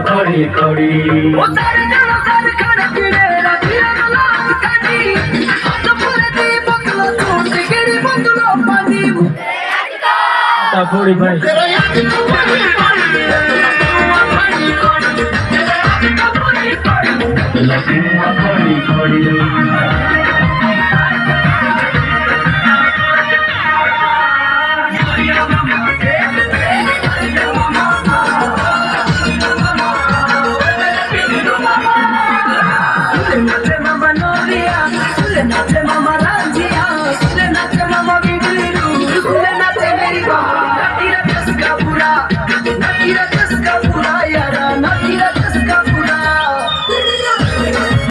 खड़ी खड़ी वो सारे जाना सारे खाने पीने रखिए गलास खानी तो पूरे दी बंगलो छोड़ के गिरी बंगलो पानी थोड़ी भाई खड़ी खड़ी